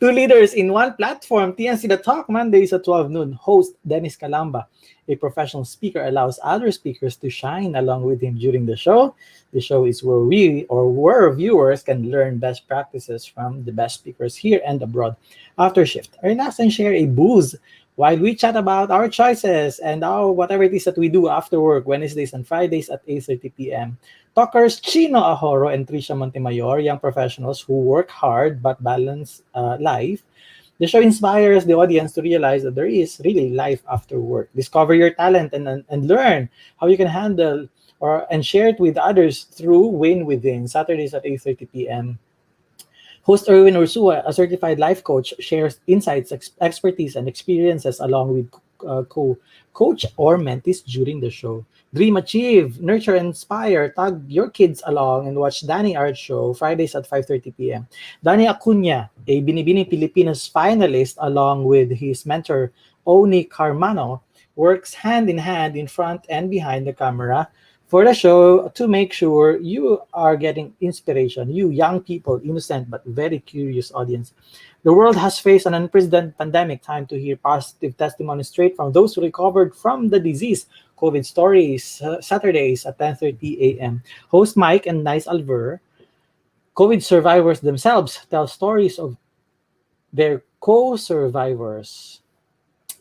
Two leaders in one platform. TNC The Talk, Mondays at 12 noon. Host Dennis Calamba, a professional speaker, allows other speakers to shine along with him during the show. The show is where viewers can learn best practices from the best speakers here and abroad. After shift, relax and share a booze while we chat about our choices and whatever it is that we do after work, Wednesdays and Fridays at 8:30 p.m. Talkers Chino Ahoro and Trisha Montemayor, young professionals who work hard but balance life. The show inspires the audience to realize that there is really life after work. Discover your talent and learn how you can handle and share it with others through Win Within, Saturdays at 8:30 p.m. Host Erwin Ursua, a certified life coach, shares insights, expertise, and experiences along with coach or mentees during the show. Dream, achieve, nurture, inspire. Tag your kids along and watch Danny Art Show Fridays at 5:30 p.m. Danny Acuna, a Binibining Pilipinas finalist, along with his mentor Oni Carmano, works hand in hand in front and behind the camera for the show to make sure you are getting inspiration. You young people, innocent but very curious audience. The world has faced an unprecedented pandemic. Time to hear positive testimonies straight from those who recovered from the disease. COVID stories, Saturdays at 10:30 a.m. Host Mike and Nice Alver, COVID survivors themselves, tell stories of their co-survivors.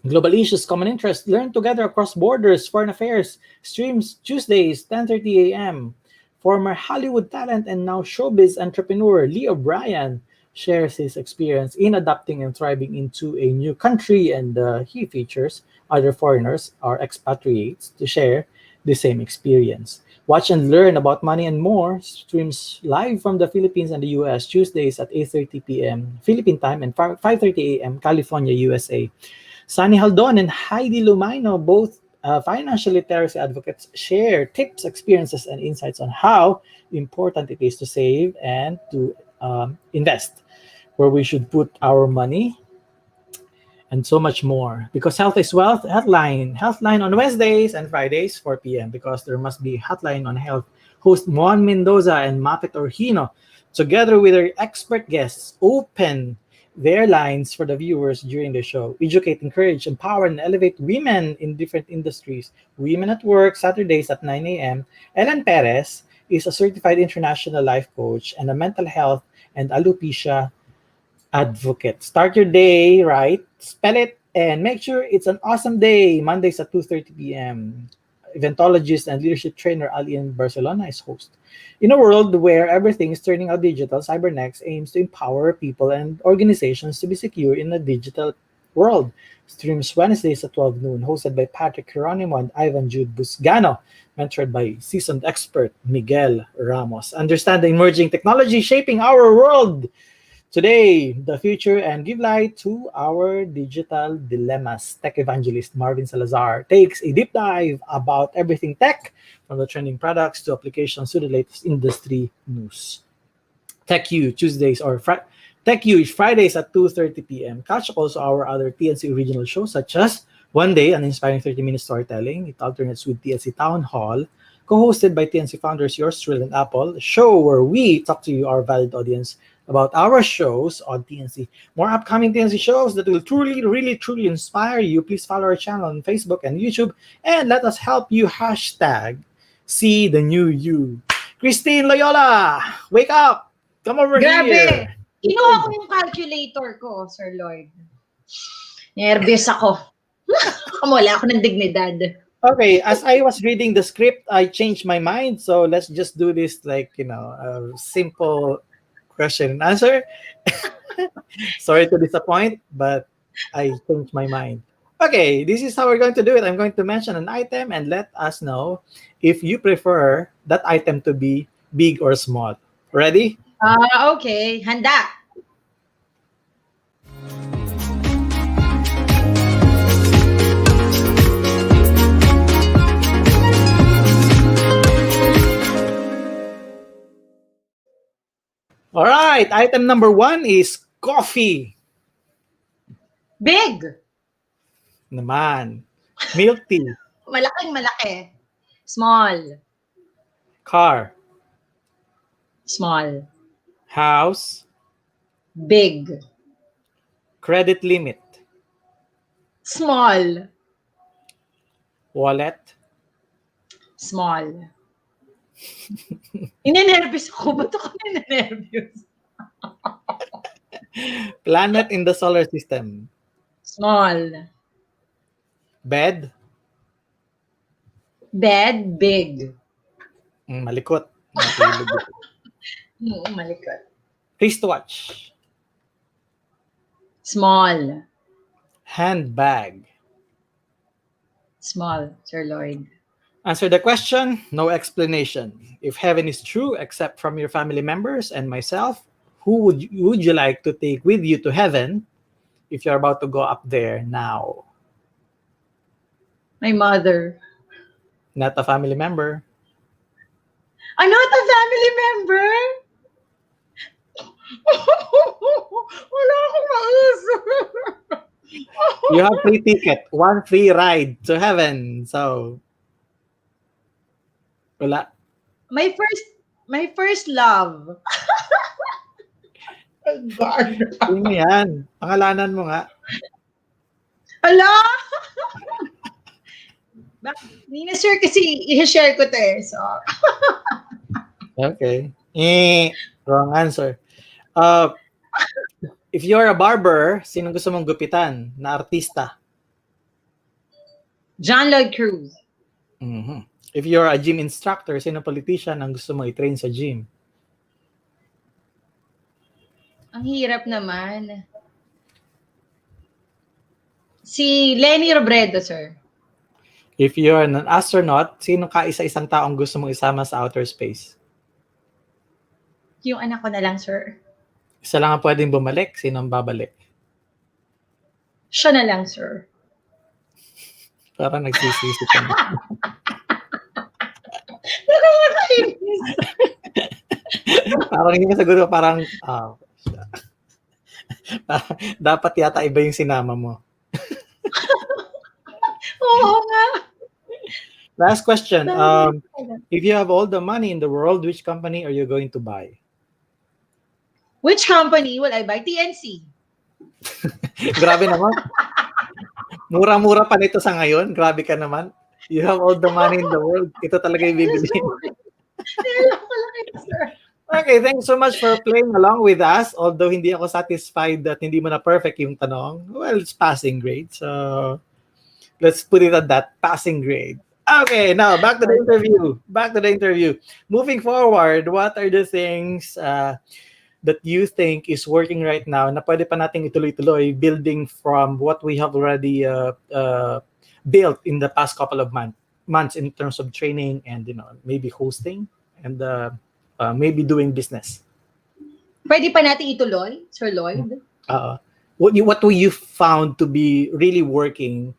Global issues, common interest, learn together across borders, foreign affairs, streams Tuesdays, 10:30 a.m. Former Hollywood talent and now showbiz entrepreneur Lee O'Brien shares his experience in adapting and thriving into a new country, and he features other foreigners or expatriates to share the same experience. Watch and learn about money and more streams live from the Philippines and the US Tuesdays at 8:30 p.m. Philippine time and 5:30 a.m. California, USA. Sunny Haldon and Heidi Lumino, both financial literacy advocates, share tips, experiences, and insights on how important it is to save and to invest, where we should put our money, and so much more. Because health is wealth, Healthline on Wednesdays and Fridays, 4 p.m. Because there must be Hotline on Health. Host Juan Mendoza and Mapet Orhino, together with their expert guests, open their lines for the viewers during the show. Educate, encourage, empower, and elevate women in different industries. Women at Work, Saturdays at 9 a.m. Ellen Perez is a certified international life coach and a mental health and alopecia advocate. Start your day right, spell it, and make sure it's an awesome day. Mondays at 2:30 p.m. Eventologist and leadership trainer Alien Barcelona is host. In a world where everything is turning out digital, CyberNext aims to empower people and organizations to be secure in a digital world. Streams Wednesdays at 12 noon, hosted by Patrick Geronimo and Ivan Jude Busgano, mentored by seasoned expert Miguel Ramos. Understand the emerging technology shaping our world today, the future, and give light to our digital dilemmas. Tech evangelist Marvin Salazar takes a deep dive about everything tech, from the trending products to applications to the latest industry news. Tech U Tuesdays or Tech U is Fridays at 2:30 p.m. Catch also our other TNC original shows such as One Day, an inspiring 30-minute storytelling. It alternates with TNC Town Hall, co-hosted by TNC founders Yours Truly and Apple, a show where we talk to you, our valued audience, about our shows on TNC. More upcoming TNC shows that will truly inspire you. Please follow our channel on Facebook and YouTube, and let us help you hashtag See the New You. Kristine Loyola, wake up! Come over Grabe! here! Kinuha ko yung calculator ko, Sir Lloyd. Nervous ako. Wala ako ng dignidad. Okay, as I was reading the script, I changed my mind. So let's just do this like, a simple question and answer. Sorry to disappoint, but I changed my mind. Okay, this is how we're going to do it. I'm going to mention an item and let us know if you prefer that item to be big or small. Ready? Okay. Handa. All right. Item number 1 is coffee. Big. Naman. Milk tea. Malaking malaki. Small. Car. Small. House. Big. Credit limit. Small. Wallet. Small. Ninenervyos ako. Ba't ako ninenervyos? Planet in the solar system. Small. Bed. Bed. Big. Malikot. Matulog. Malikot. Wristwatch. Small. Handbag. Small, Sir Lloyd. Answer the question, no explanation. If heaven is true, except from your family members and myself, who would you like to take with you to heaven if you're about to go up there now? My mother. Not a family member. I'm not a family member? Wala akong maisip. You have free ticket, 1 free ride to heaven. So, wala. My first love. Oh, God. Sino yan? Pangalanan mo nga. Hala! Hindi na sure kasi i-share ko to eh. So, Okay. Wrong answer. If you're a barber, sino gusto mong gupitan na artista? John Lloyd Cruz. Mhm. If you're a gym instructor, sino politician ang gusto mo i-train sa gym? Ang hirap naman. Si Lenny Robredo, sir. If you're an astronaut, sino kaisa-isang taong gusto mong isama sa outer space? Yung anak ko na lang, sir. Isa lang ang pwedeng bumalik, sino ang babalik? Siya na lang, sir. Parang nagsisisi ka na. Nakakainis. Parang hindi ka sagot, parang dapat yata iba yung sinama mo. Oo nga. Last question. If you have all the money in the world, which company are you going to buy? Which company will I buy? TNC. Grabe naman. Mura-mura pa nito sa ngayon. Grabe ka naman. You have all the money in the world. Ito talaga yung bibili. Okay, thanks so much for playing along with us. Although hindi ako satisfied that hindi mo na perfect yung tanong. Well, it's passing grade. So, let's put it at that, passing grade. Okay, now back to the interview. Moving forward, what are the things that you think is working right now na pwede pa nating ituloy-tuloy building from what we have already built in the past couple of months in terms of training and maybe hosting and maybe doing business? Pwede pa natin ituloy, Sir Lloyd? What you found to be really working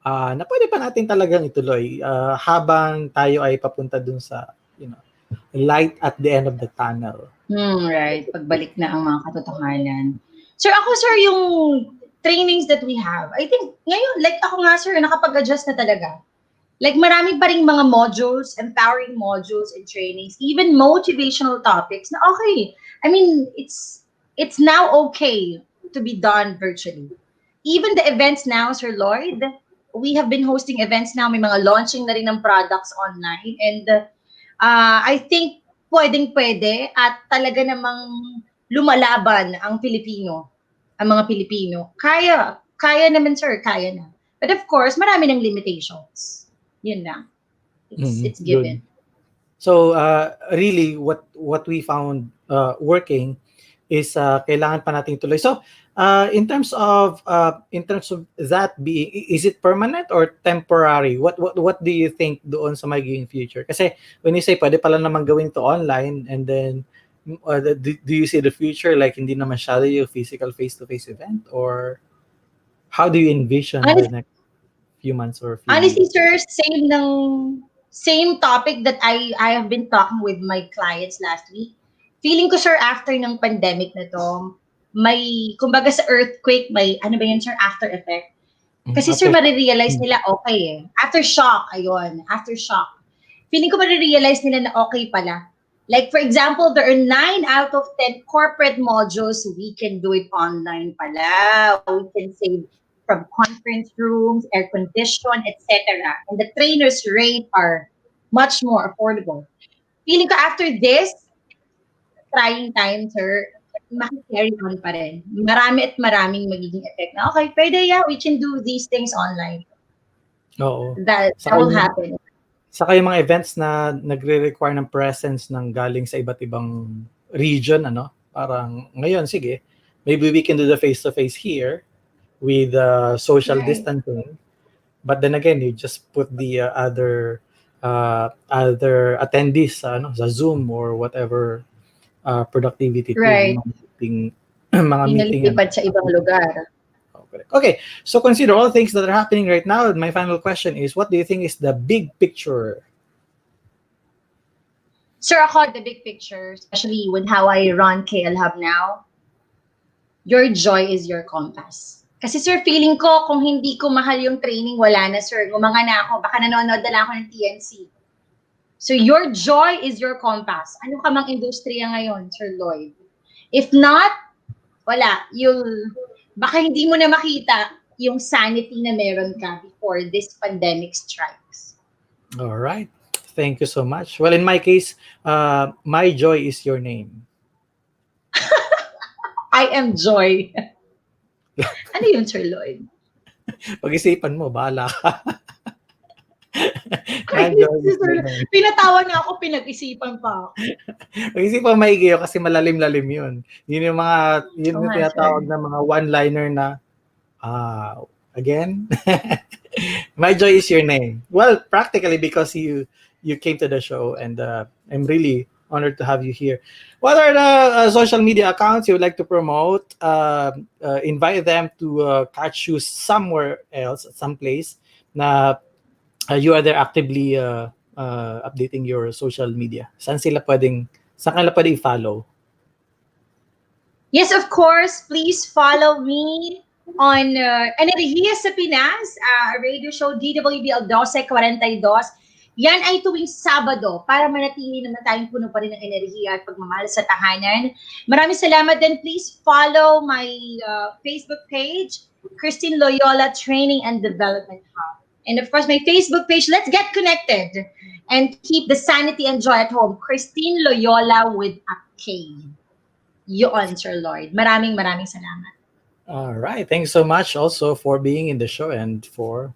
na pwede pa natin talagang ituloy habang tayo ay papunta dun sa light at the end of the tunnel. Right. Pagbalik na ang mga katotohanan. Sir, yung trainings that we have, I think, ngayon, like ako nga, sir, nakapag-adjust na talaga. Like, marami pa rin mga modules, empowering modules and trainings, even motivational topics na okay. I mean, it's now okay to be done virtually. Even the events now, Sir Lloyd, we have been hosting events now, may mga launching na rin ng products online, and I think pwedeng-pwede at talaga namang lumalaban ang mga Pilipino. Kaya naman, sir, kaya na. But of course, marami ng limitations. Yun lang. It's given. So really what we found working is kailangan pa nating tuloy. So, in terms of that being, is it permanent or temporary? What do you think doon sa magiging future? Kasi when you say pwede pala naman gawin to online, and then do you see the future like hindi na masyado yung physical face-to-face event, or how do you envision the next few months or few Honestly, years? sir, same topic that I have been talking with my clients last week. Feeling ko, sir, after ng pandemic na to, may, kumbaga sa earthquake, may, ano ba yan, sir, after effect. Kasi, sir, marirealize nila, okay eh. Aftershock, ayun, aftershock. Feeling ko marirealize nila na okay pala. Like, for example, there are 9 out of 10 corporate modules, we can do it online pala. We can save from conference rooms, air condition, etc. And the trainers' rate are much more affordable. Feeling ko after this, trying time, sir, maki-carry on pa rin. Marami at maraming magiging effect na, okay, pwede, yeah, we can do these things online. Oo. That will happen. Saka yung mga events na nagre-require ng presence ng galing sa iba't ibang region, ano? Parang ngayon, sige, maybe we can do the face-to-face here with social distancing. But then again, you just put the other attendees sa Zoom or whatever productivity tool, Right. mga meeting. Inalipad sa ibang lugar. Okay, so consider all things that are happening right now. My final question is, what do you think is the big picture? Sir, ako, the big picture, especially with how I run KL Hub now, your joy is your compass. Kasi, sir, feeling ko, kung hindi ko mahal yung training, wala na, sir. Gumanga na ako. Baka nanonood na lang ako ng TNC. So, your joy is your compass. Ano ka mang industriya ngayon, Sir Lloyd? If not, wala. Baka hindi mo na makita yung sanity na meron ka before this pandemic strikes. All right. Thank you so much. Well, in my case, my joy is your name. I am joy. Ano yun, Sir Lloyd? Pag-isipan mo, bahala ka. Ay, pinatawa na ako, pinag-isipan pa ako. Pag-isipan maigi kasi malalim-lalim yun. Yun yung yung tinatawag na mga one-liner na, again? My joy is your name. Well, practically because you came to the show, and I'm really honored to have you here. What are the social media accounts you would like to promote? Invite them to catch you somewhere else, at some place na you are there actively updating your social media. Saan kanila pwedeng i-follow? Yes, of course. Please follow me on Enerhiya sa Pinas, radio show DWBL 1242. Yan ay tuwing Sabado para manatili naman tayong puno pa rin ng enerhiya at pagmamahal sa tahanan. Maraming salamat din. Please follow my Facebook page, Kristine Loyola Training and Development Hub. And of course, my Facebook page. Let's get connected and keep the sanity and joy at home. Kristine Loyola with a K. Yun, Sir Lloyd. Maraming salamat. All right. Thanks so much also for being in the show and for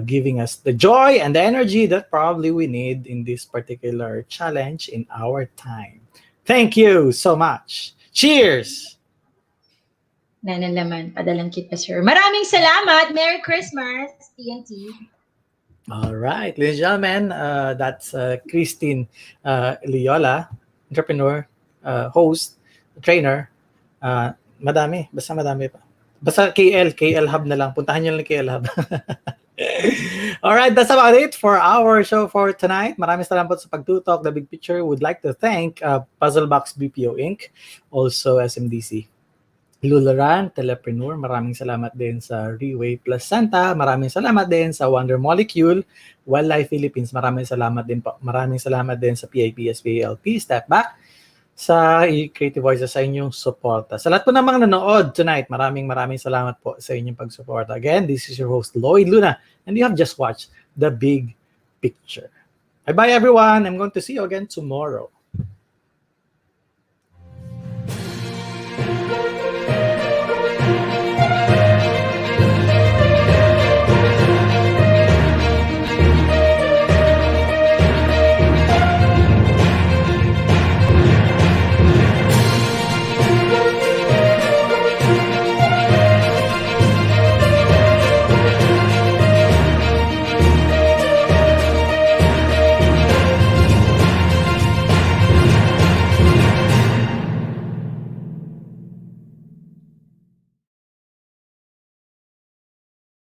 giving us the joy and the energy that probably we need in this particular challenge in our time. Thank you so much. Cheers! Naman, padalang kita, sir. Maraming salamat. Merry Christmas, TNT. All right, ladies and gentlemen, that's Kristine Loyola, entrepreneur, host, trainer. Madami pa. Basta KL Hub na lang. Puntahan niyo lang KL Hub. All right, that's about it for our show for tonight. Maraming salamat sa pagtutok. The Big Picture would like to thank Puzzlebox BPO Inc., also SMDC. Lularan, Telepreneur, maraming salamat din sa Reway Plus Santa, maraming salamat din sa Wonder Molecule, Wildlife Philippines, maraming salamat din po. Maraming salamat din sa PIP, SPALP, Step Back, sa Creative Voices sa inyong suporta. Sa lahat po namang nanood tonight, maraming salamat po sa inyong pagsuporta. Again, this is your host, Lloyd Luna, and you have just watched The Big Picture. Bye-bye everyone. I'm going to see you again tomorrow.